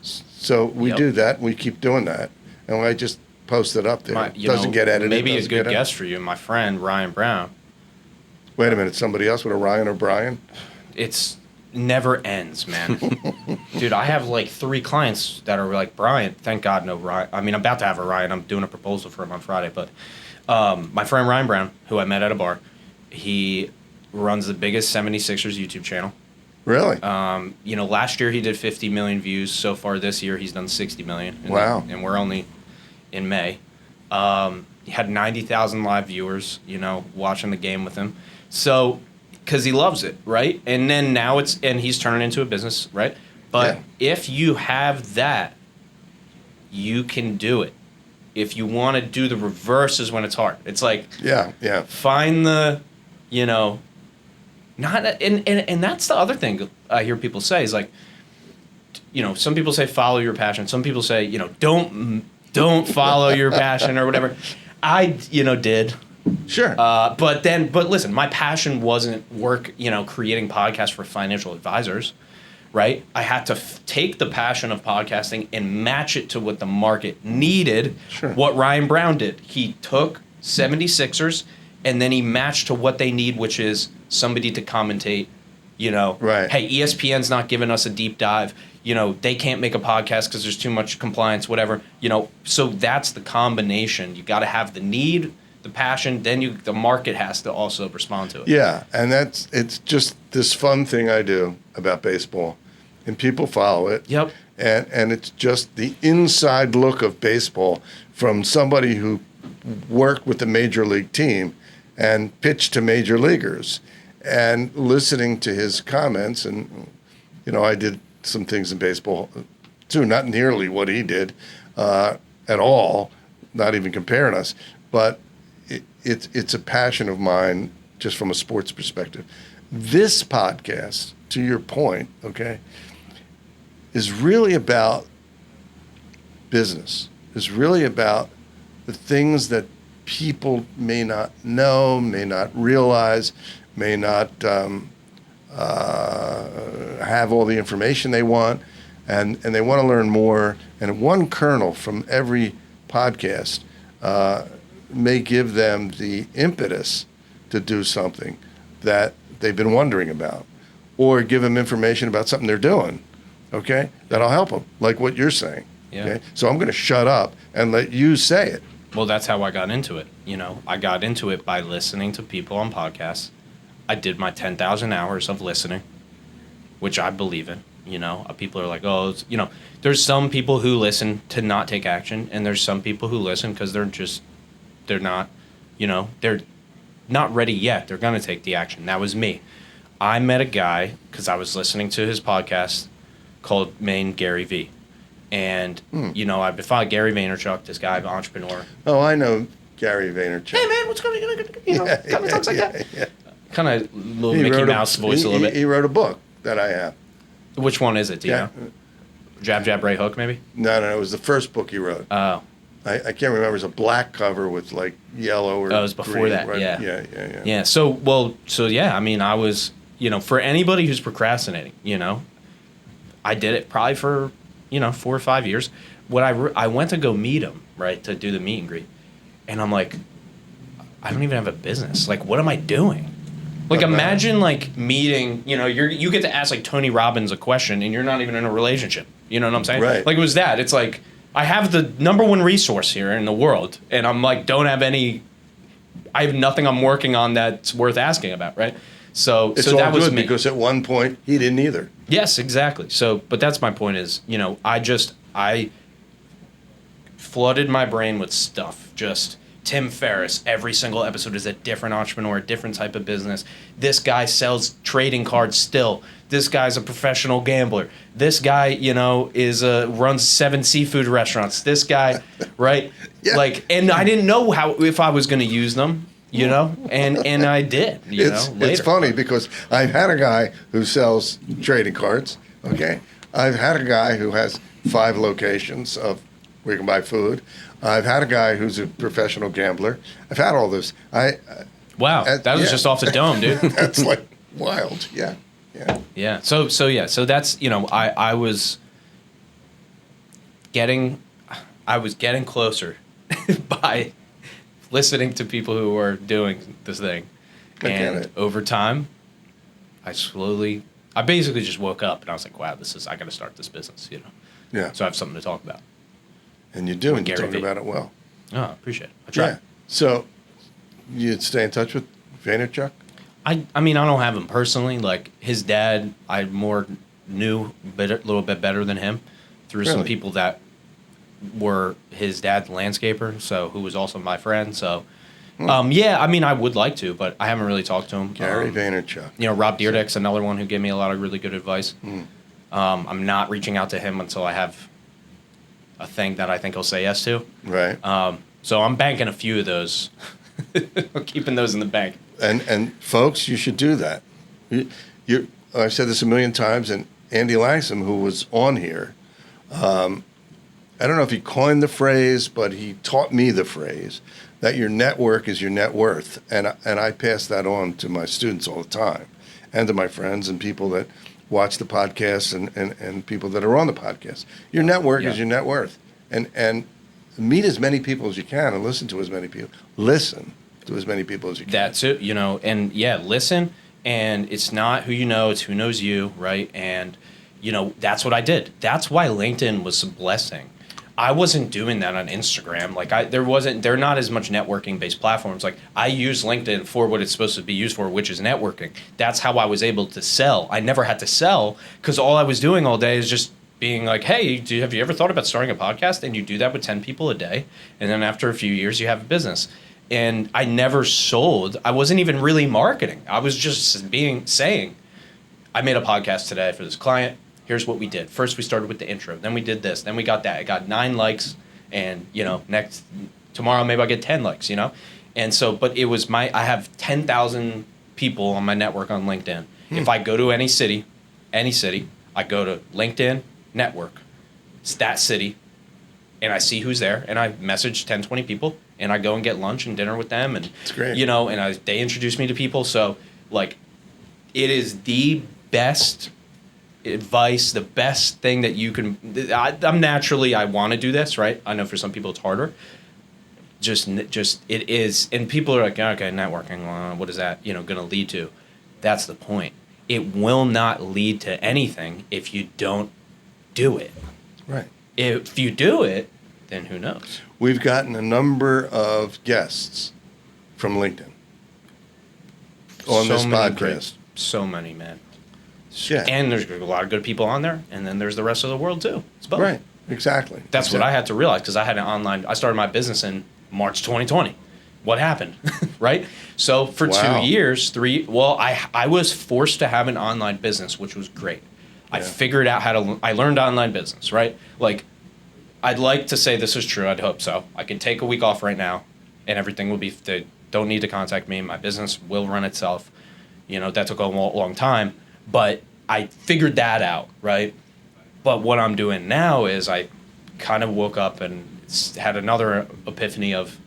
So we do that, and we keep doing that. And I just post it up there. It doesn't get edited. Maybe a good guest for you, my friend, Ryan Brown. Wait a minute, somebody else with a Ryan or Brian? It's never ends, man. Dude, I have like 3 clients that are like, Brian, thank God no Ryan. I mean, I'm about to have a Ryan. I'm doing a proposal for him on Friday. But my friend Ryan Brown, who I met at a bar, he runs the biggest 76ers YouTube channel. Really? Last year he did 50 million views. So far this year he's done 60 million. Wow. And we're only in May. He had 90,000 live viewers, watching the game with him. So, because he loves it, right? And then now he's turning into a business, right? But if you have that, you can do it. If you want to do the reverse is when it's hard. It's like, find the, not, and that's the other thing I hear people say is like, some people say follow your passion. Some people say, don't follow your passion or whatever. I, did. Sure. But listen, my passion wasn't creating podcasts for financial advisors, right? I had to take the passion of podcasting and match it to what the market needed. Sure. What Ryan Brown did. He took 76ers and then he matched to what they need, which is somebody to commentate, Right. Hey, ESPN's not giving us a deep dive. They can't make a podcast because there's too much compliance, whatever. So that's the combination. You got to have the need, the passion, then the market has to also respond to it. Yeah, and it's just this fun thing I do about baseball, and people follow it. Yep. And it's just the inside look of baseball from somebody who worked with the major league team and pitched to major leaguers, and listening to his comments. And I did some things in baseball too, not nearly what he did at all, not even comparing us, but it's a passion of mine just from a sports perspective. This podcast, to your point, okay, is really about business, is really about the things that people may not know, may not realize, may not have all the information they want, and they want to learn more. And one kernel from every podcast may give them the impetus to do something that they've been wondering about, or give them information about something they're doing, okay, that'll help them, like what you're saying. Yeah. Okay? So I'm going to shut up and let you say it. Well, that's how I got into it. I got into it by listening to people on podcasts. I did my 10,000 hours of listening, which I believe in. People are like, oh, there's some people who listen to not take action, and there's some people who listen because they're not ready yet. They're going to take the action. That was me. I met a guy because I was listening to his podcast called Main Gary V. And, I followed Gary Vaynerchuk, this guy, entrepreneur. Oh, I know Gary Vaynerchuk. Hey, man, what's going on? Kind of talks like that. Yeah. Kind of little Mickey Mouse voice a little bit. He wrote a book that I have. Which one is it? Do you know? Jab, Jab, Right Hook, maybe? No, it was the first book he wrote. Oh. I can't remember. It was a black cover with like yellow or it was before green, that, right? yeah. Yeah. So I mean, I was, for anybody who's procrastinating, I did it probably for, 4 or 5 years. When I went to go meet him, right, to do the meet and greet, and I'm like, I don't even have a business. Like, what am I doing? Like, imagine, like, meeting, you get to ask, like, Tony Robbins a question, and you're not even in a relationship. You know what I'm saying? Right. Like, it was that. It's like, I have the number one resource here in the world, and I'm like, I have nothing I'm working on that's worth asking about, right? So it's so that all was good me. Because at one point, he didn't either. Yes, exactly. So, but that's my point is, I flooded my brain with stuff, just Tim Ferriss, every single episode is a different entrepreneur, a different type of business. This guy sells trading cards still. This guy's a professional gambler. This guy, runs 7 seafood restaurants. This guy, right? Yeah. Like, and I didn't know if I was going to use them, and I did, later. It's funny because I've had a guy who sells trading cards, okay? I've had a guy who has 5 locations of where you can buy food. I've had a guy who's a professional gambler. I've had all this. Wow, that was just off the dome, dude. That's like wild. Yeah. Yeah. So that's, I was getting closer by listening to people who are doing this thing. And over time, I basically just woke up and I was like, wow, I got to start this business, you know? Yeah. So I have something to talk about. And you do, and you talk about it well. Oh, I appreciate it. I try. Yeah. So you'd stay in touch with Vaynerchuk? I mean, I don't have him personally. Like, his dad, I more knew a little bit better than him through some people that were his dad's landscaper, so who was also my friend. So, yeah, I mean, I would like to, but I haven't really talked to him. Gary Vaynerchuk. You know, Rob Dyrdek's another one who gave me a lot of really good advice. I'm not reaching out to him until I have a thing that I think he'll say yes to. Right. So I'm banking a few of those. I'm keeping those in the bank. And folks, you should do that. I've said this a million times, and Andy Langsam, who was on here, I don't know if he coined the phrase, but he taught me the phrase that your network is your net worth. And I pass that on to my students all the time, and to my friends and people that watch the podcast and people that are on the podcast. Your network is your net worth. And meet as many people as you can and listen to as many people. Listen to as many people as you can. That's it, you know, and listen. And it's not who you know, it's who knows you, right? And, you know, that's what I did. That's why LinkedIn was a blessing. I wasn't doing that on Instagram. Like, they're not as much networking based platforms. Like, I use LinkedIn for what it's supposed to be used for, which is networking. That's how I was able to sell. I never had to sell because all I was doing all day is just being like, hey, have you ever thought about starting a podcast? And you do that with 10 people a day. And then after a few years, you have a business. And I never sold. I wasn't even really marketing. I was just saying, I made a podcast today for this client. Here's what we did. First, we started with the intro. Then we did this. Then we got that. I got 9 likes. And, you know, tomorrow maybe I'll get 10 likes, you know? And so, but it was I have 10,000 people on my network on LinkedIn. If I go to any city, I go to LinkedIn network. It's that city. And I see who's there. And I message 10, 20 people. And I go and get lunch and dinner with them. And, it's great. You know, and they introduce me to people. So, like, it is the best advice, the best thing that you can. I want to do this, right? I know for some people it's harder. Just it is, and people are like, okay, networking, what is that, you know, going to lead to? That's the point. It will not lead to anything if you don't do it. Right. If you do it, then who knows? We've gotten a number of guests from LinkedIn on this podcast. So many, man. Yeah. And there's a lot of good people on there, and then there's the rest of the world too. It's both. Right. Exactly. That's what I had to realize, because I started my business in March 2020. What happened? Right? So for 2 years, I was forced to have an online business, which was great. I figured out I learned online business, right? Like, I'd like to say this is true. I'd hope so. I can take a week off right now, and everything will be, they don't need to contact me. My business will run itself. You know, that took a long time, but I figured that out, right? But what I'm doing now is I kind of woke up and had another epiphany of,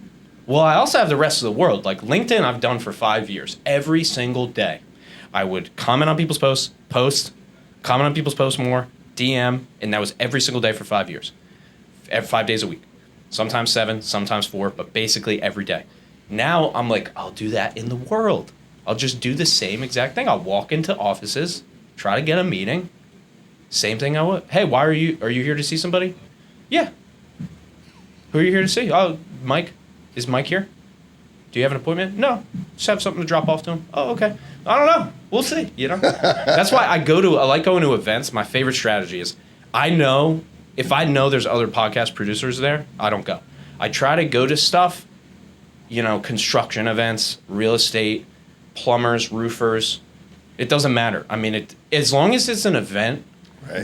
well, I also have the rest of the world. Like, LinkedIn I've done for 5 years. Every single day, I would comment on people's posts, comment on people's posts more, DM, and that was every single day for 5 years. 5 days a week. Sometimes 7, sometimes 4, but basically every day. Now I'm like, I'll do that in the world. I'll just do the same exact thing. I'll walk into offices, try to get a meeting. Same thing I would. Hey, are you here to see somebody? Yeah. Who are you here to see? Oh, Mike. Is Mike here? Do you have an appointment? No. Just have something to drop off to him. Oh, okay. I don't know. We'll see, you know? That's why I like going to events. My favorite strategy is if I know there's other podcast producers there, I don't go. I try to go to stuff, you know, construction events, real estate, plumbers, roofers. It doesn't matter. I mean, as long as it's an event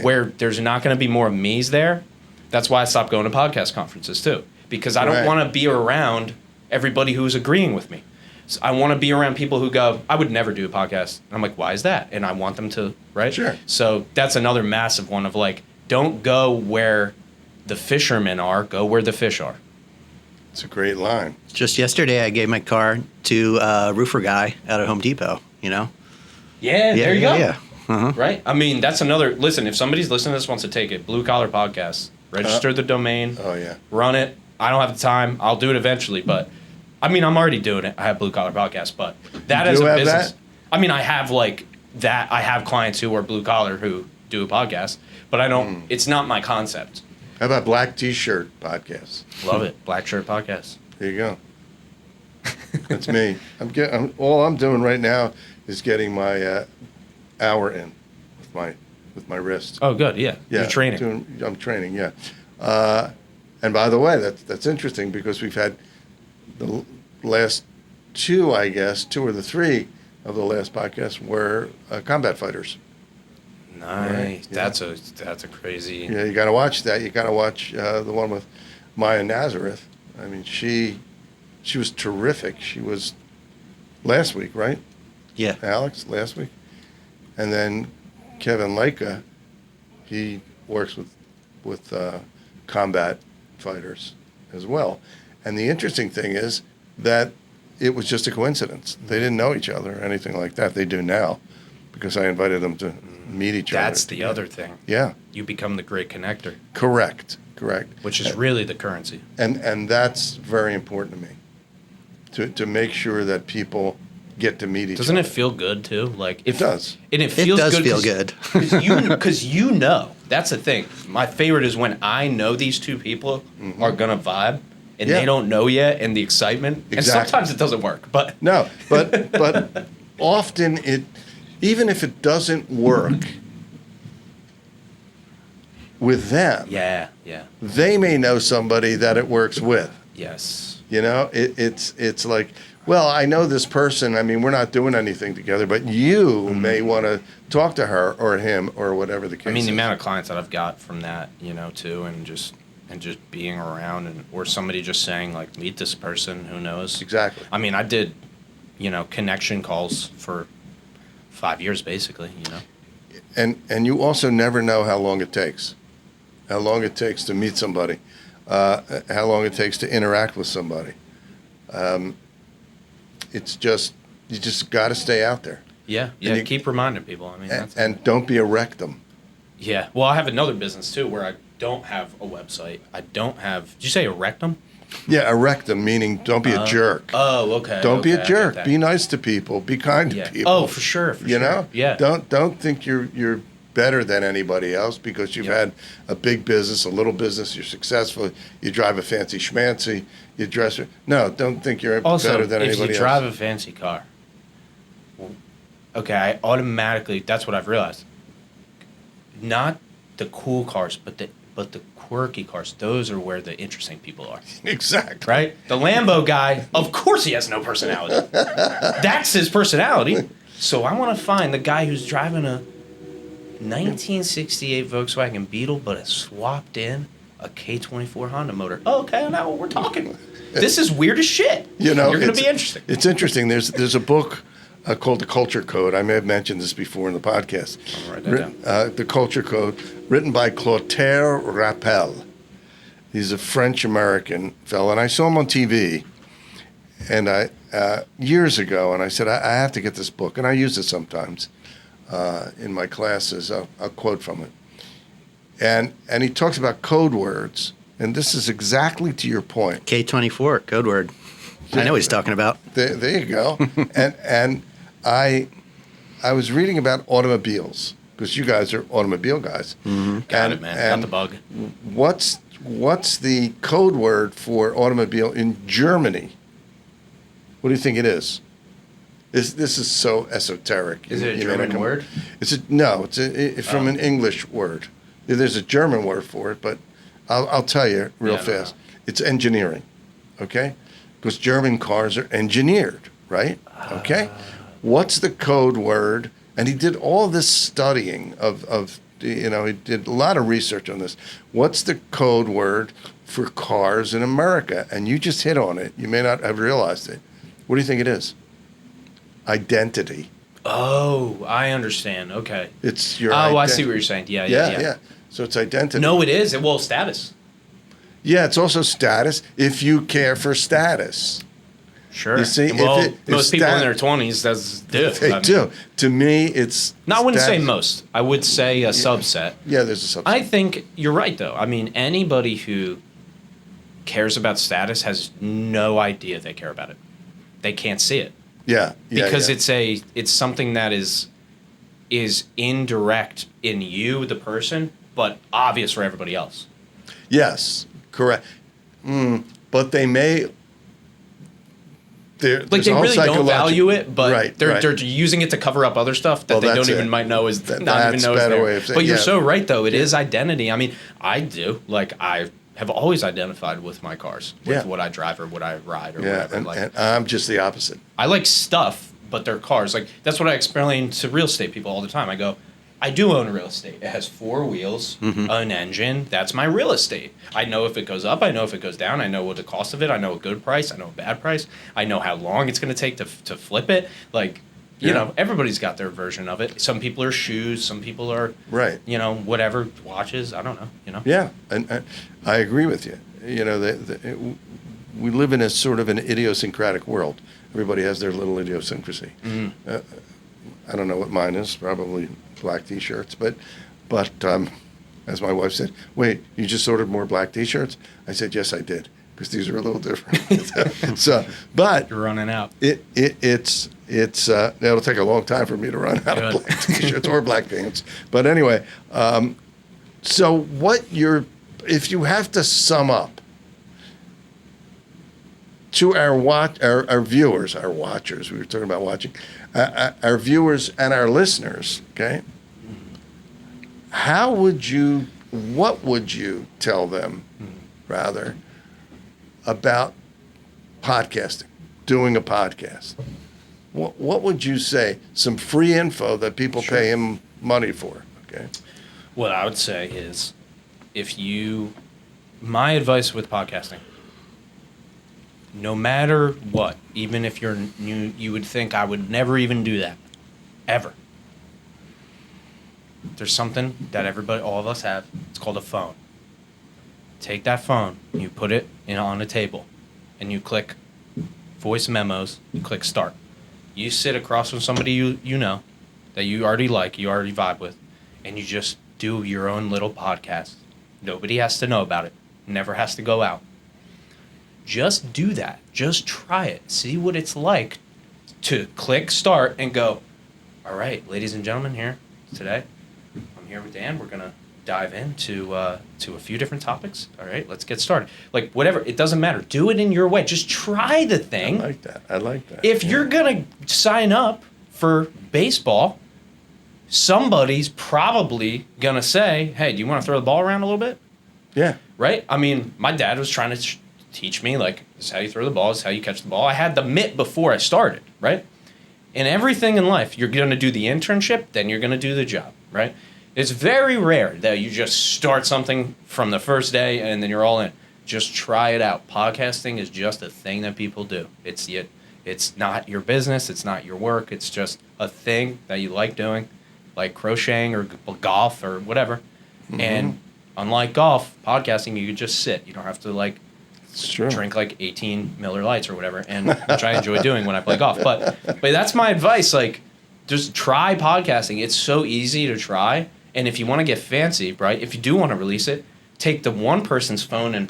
where there's not going to be more me's there, that's why I stopped going to podcast conferences too. Because I don't want to be around everybody who's agreeing with me. So I want to be around people who go, I would never do a podcast. And I'm like, why is that? And I want them to, right? Sure. So that's another massive one of like, don't go where the fishermen are, go where the fish are. It's a great line. Just yesterday, I gave my car to a roofer guy out at Home Depot, you know? Yeah, there you go. Yeah. Uh-huh. Right? I mean, that's listen, if somebody's listening to this wants to take it, Blue Collar Podcast, register the domain. Oh, yeah. Run it. I don't have the time. I'll do it eventually, but I mean, I'm already doing it. I have Blue Collar Podcast, but that You as do a have business. that? I mean, I have like that. I have clients who are blue collar who do a podcast, but I don't. It's not my concept. How about Black T-shirt podcasts? Love it. Black Shirt Podcast. There you go. That's me. All I'm doing right now is getting my hour in with my wrist. Oh, good. Yeah. You're training. I'm training. Yeah. And by the way, that's interesting because we've had the last two or the three of the last podcasts were combat fighters. Nice. Right? Yeah. That's a crazy. Yeah, you got to watch that. You got to watch the one with Maya Nazareth. I mean, she was terrific. She was last week, right? Yeah. Alex, last week. And then Kevin Leica, he works with combat fighters as well. And the interesting thing is that it was just a coincidence. They didn't know each other or anything like that. They do now because I invited them to meet each other. That's the other thing. Yeah. You become the great connector. Correct. Which is really the currency. And that's very important to me, to make sure that people get to meet each Doesn't other. it feel good too? Like It does. And it feels does good. feel good. Because you know. That's the thing. My favorite is when I know these two people are gonna vibe and they don't know yet, and the excitement. Exactly. And sometimes it doesn't work, but No, but often even if it doesn't work with them, yeah. they may know somebody that it works with. Yes. You know, it's like, well, I know this person. I mean, we're not doing anything together, but you may want to talk to her or him or whatever the case. I mean, is. the amount of clients that I've got from that, too, and just being around, or somebody just saying like, meet this person, who knows? Exactly. I mean, I did, connection calls for 5 years, basically. And you also never know how long it takes. How long it takes to meet somebody. How long it takes to interact with somebody. It's just, you just got to stay out there. Yeah. you Keep reminding people. I mean, and don't be a rectum. Yeah. Well, I have another business too where I don't have a website. I don't have. Did you say a rectum? Yeah, a rectum, meaning don't be a jerk. Oh, okay. Don't be okay, a I jerk. get that. Be nice to people. Be kind to people. Oh, for sure. You know? Yeah. Don't think you're better than anybody else because you've had a big business, a little business, you're successful, you drive a fancy schmancy, you dress. No, don't think you're better than anybody else. Also, if you drive a fancy car, okay, I automatically, that's what I've realized. Not the cool cars, but the quirky cars. Those are where the interesting people are. Exactly. Right? The Lambo guy, of course he has no personality. That's his personality. So I want to find the guy who's driving a 1968 Volkswagen Beetle, but has swapped in a K24 Honda motor. Oh, okay, now we're talking. This is weird as shit. You know, you're going to be interesting. It's interesting. There's a book called The Culture Code. I may have mentioned this before in the podcast. I'll write that down. The Culture Code, written by Clotaire Rappel. He's a French-American fellow, and I saw him on TV and years ago, and I said, I have to get this book, and I use it sometimes in my classes. I'll quote from it. And he talks about code words, and this is exactly to your point. K24, code word. I know what he's talking about. There you go. and I was reading about automobiles because you guys are automobile guys. Mm-hmm. Got it, man. Got the bug. What's the code word for automobile in Germany? What do you think it is? This is so esoteric. Is it a German word? It's from an English word. There's a German word for it, but I'll tell you real fast. It's engineering, okay? Because German cars are engineered, right? Okay? What's the code word? And he did all this studying he did a lot of research on this. What's the code word for cars in America? And you just hit on it. You may not have realized it. What do you think it is? Identity. Oh, I understand. Okay. It's your I see what you're saying. Yeah. So it's identity. No, it is. Well, status. Yeah, it's also status if you care for status. Sure. You see, most people in their 20s do. They do. To me, it's... No, I wouldn't say most. I would say a subset. Yeah, there's a subset. I think you're right, though. I mean, anybody who cares about status has no idea they care about it. They can't see it. Yeah. Because it's something that is indirect in you, the person, but obvious for everybody else. Yes, correct. But they may. They really don't value it, but they're using it to cover up other stuff that they don't even might know is not even know is there. But you're so right, though. It is identity. I mean, I do. Like, I have always identified with my cars, with what I drive or what I ride or whatever. And I'm just the opposite. I like stuff, but they're cars. Like, that's what I explain to real estate people all the time. I go, I do own real estate. It has 4 wheels, an engine. That's my real estate. I know if it goes up. I know if it goes down. I know what the cost of it. I know a good price. I know a bad price. I know how long it's going to take to flip it. Like, you know, everybody's got their version of it. Some people are shoes. Some people are, you know, whatever, watches. I don't know, you know. Yeah, and I agree with you. You know, we live in a sort of an idiosyncratic world. Everybody has their little idiosyncrasy. I don't know what mine is, probably black T-shirts, but as my wife said, wait, you just ordered more black T-shirts? I said, yes, I did, because these are a little different. So, but you're running out. It's it'll take a long time for me to run out of black T-shirts or black pants. But anyway, so if you have to sum up to our viewers, our watchers, we were talking about watching, our viewers and our listeners, okay? What would you tell them, rather, about podcasting, doing a podcast? What would you say? Some free info that people pay him money for, okay? What I would say is, my advice with podcasting, no matter what, even if you're new, you would think I would never even do that, ever. There's something that all of us have. It's called a phone. Take that phone, you put it on a table, and you click voice memos, you click start. You sit across from somebody you know, that you already like, you already vibe with, and you just do your own little podcast. Nobody has to know about it. Never has to go out. Just do that. Just try it. See what it's like to click start and go, all right, ladies and gentlemen, here today. I'm here with Dan. We're going to dive into to a few different topics. All right, let's get started. Like, whatever. It doesn't matter. Do it in your way. Just try the thing. I like that. If you're going to sign up for baseball, somebody's probably going to say, hey, do you want to throw the ball around a little bit? Yeah. Right? I mean, my dad was trying to teach me, like, this is how you throw the ball, this is how you catch the ball. I had the mitt before I started, right? In everything in life, you're going to do the internship, then you're going to do the job, right? It's very rare that you just start something from the first day and then you're all in. Just try it out. Podcasting is just a thing that people do. It's not your business. It's not your work. It's just a thing that you like doing, like crocheting or golf or whatever. And unlike golf, podcasting, you could just sit. You don't have to, drink 18 Miller Lights or whatever, and which I enjoy doing when I play golf. But that's my advice. Like, just try podcasting. It's so easy to try. And if you want to get fancy, right, if you do want to release it, take the one person's phone and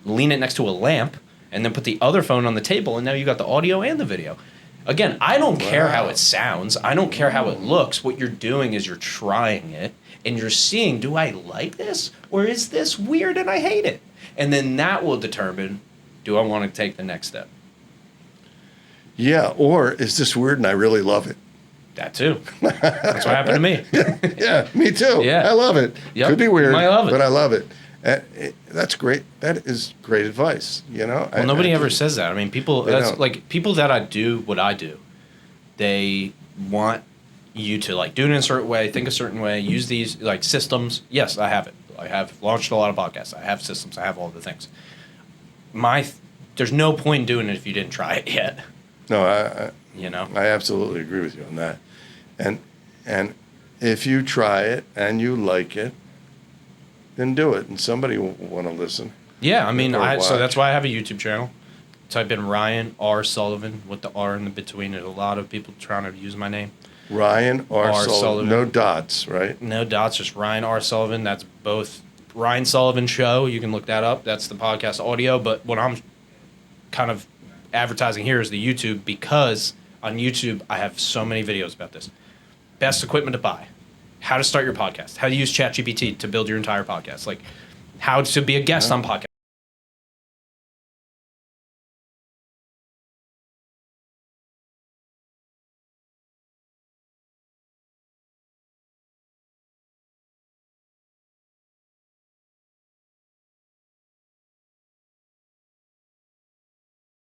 lean it next to a lamp, and then put the other phone on the table, and now you got the audio and the video. Again, I don't care how it sounds. I don't care how it looks. What you're doing is you're trying it, and you're seeing, do I like this, or is this weird and I hate it? And then that will determine, do I want to take the next step? Yeah, or is this weird and I really love it? That too. That's what happened to me. Yeah, me too. Yeah. I love it. Yep. Could be weird, but I love it. That's great. That is great advice, you know? Well, nobody ever says that. I mean, people that I do what I do, they want you to do it in a certain way, think a certain way, use these systems. Yes, I have it. I have launched a lot of podcasts. I have systems. I have all the things. There's no point in doing it if you didn't try it yet. No, I absolutely agree with you on that. And if you try it and you like it, then do it, and somebody will want to listen. Yeah, I mean, so that's why I have a YouTube channel. Type in Ryan R. Sullivan with the R in the between. There's a lot of people trying to use my name. Ryan R. Sullivan. No dots, right? No dots, just Ryan R. Sullivan. That's both Ryan Sullivan Show. You can look that up. That's the podcast audio. But what I'm kind of advertising here is the YouTube, because on YouTube I have so many videos about this. Best equipment to buy, how to start your podcast, how to use ChatGPT to build your entire podcast, like how to be a guest on podcast.